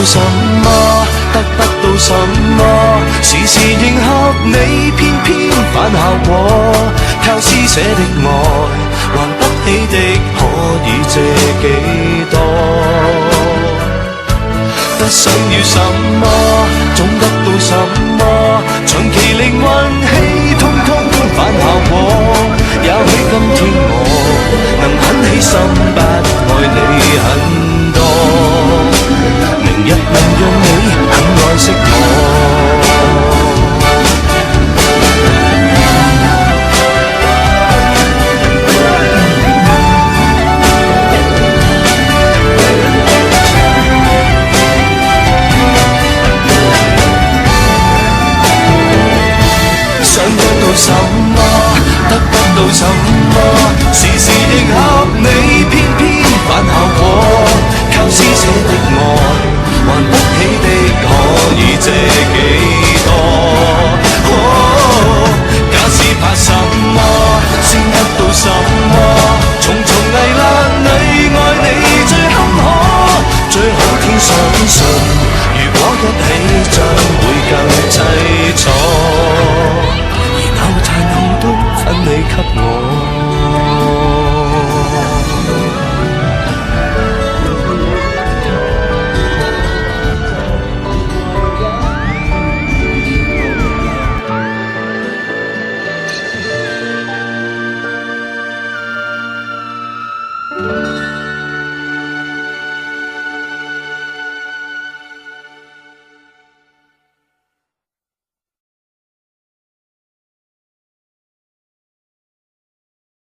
什麼，得不到什麼，時時迎合你，偏偏反效果。靠施捨的愛，還不起的可以借幾多？不想要什麼，總得到什麼，長期靈運氣，通通反效果。也許今天我能狠起心，不愛你很多，明日能讓你很愛惜我。想得到什麼，得不到什麼，時時迎合你，偏偏反效果。靠施捨的愛，還不起的可以借幾多？假使怕什麼，先得到什麼？重重危難裏愛你最坎坷，最好天相信，如果一起將會更凄楚。然後殘酷都分你給我。